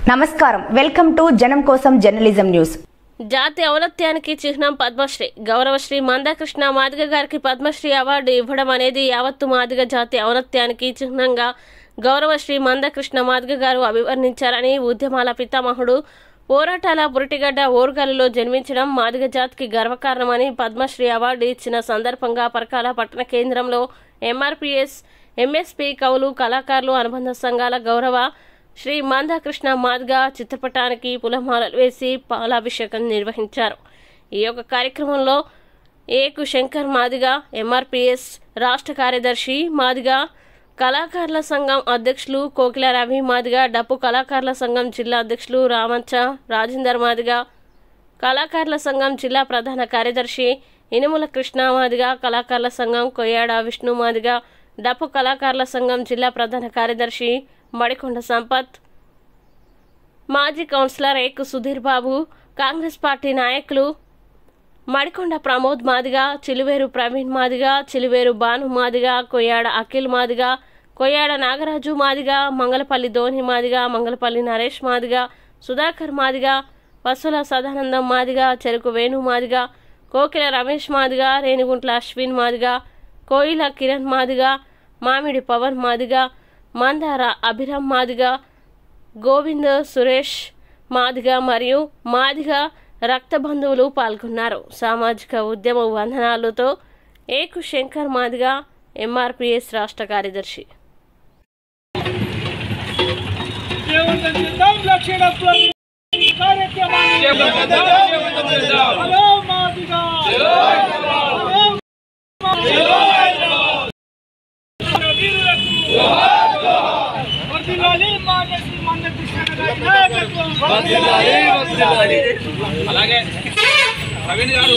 నమస్కారం welcome to జనం కోసం జర్నలిజం న్యూస్। జాతి ఔన్నత్యానికి చిహ్నం పద్మశ్రీ గౌరవశ్రీ మందాకృష్ణ మాదిగ గారికి పద్మశ్రీ అవార్డు ఇవ్వడం అనేది యావత్తు మాదిగ జాతి ఔన్నత్యానికి చిహ్నంగా గౌరవశ్రీ మందాకృష్ణ మాదిగ గారు అభివర్ణించారని ఉద్యమాల పితామహుడు పోరాటాల పురిటిగడ్డ ఓర్గాలులో జన్మించడం మాదిగ జాతికి గర్వకారణమని పద్మశ్రీ అవార్డు ఇచ్చిన సందర్భంగా పరకాల పట్టణ కేంద్రంలో ఎంఆర్పీఎస్ ఎంఎస్పీ కవులు కళాకారులు అనుబంధ సంఘాల గౌరవ శ్రీ మందాకృష్ణ మాదిగ చిత్రపటానికి పూలమాలలు వేసి పాలాభిషేకం నిర్వహించారు। ఈ యొక్క కార్యక్రమంలో ఏకు శంకర్ మాదిగ ఎంఆర్పీఎస్ రాష్ట్ర కార్యదర్శి మాదిగ కళాకారుల సంఘం అధ్యక్షులు కోకిల రవి మాదిగ డప్పు కళాకారుల సంఘం జిల్లా అధ్యక్షులు రామంచ రాజేందర్ మాదిగ కళాకారుల సంఘం జిల్లా ప్రధాన కార్యదర్శి ఇనుముల కృష్ణ మాదిగ కళాకారుల సంఘం కొయ్యాడ విష్ణు మాదిగ డప్పు కళాకారుల సంఘం జిల్లా ప్రధాన కార్యదర్శి మడికొండ సంపత్ మాజీ కౌన్సిలర్ ఏకు సుధీర్ బాబు కాంగ్రెస్ పార్టీ నాయకులు మడికొండ ప్రమోద్ మాదిగ చిలువేరు ప్రవీణ్ మాదిగ చిలువేరు భాను మాదిగ కొయ్యాడ అఖిల్ మాదిగ కొయ్యాడ నాగరాజు మాదిగ మంగళపల్లి ధోని మాదిగ మంగళపల్లి నరేష్ మాదిగ సుధాకర్ మాదిగ వసుల సదానందం మాదిగ చెరుకు వేణు మాదిగ కోకిల రమేష్ మాదిగ రేణిగుంట్ల అశ్విన్ మాదిగ కోయిల కిరణ్ మాదిగ మామిడి పవన్ మాదిగ మందార అభిరామ్ మాదిగ గోవింద్ సురేష్ మాదిగ మరియు మాదిగ రక్త బంధువులు పాల్గొన్నారు। సామాజిక ఉద్యమ వందనాలతో ఏకు శంకర్ మాదిగ ఎంఆర్పీఎస్ రాష్ట్ర కార్యదర్శి। అలాగే ప్రవీణ్ గారు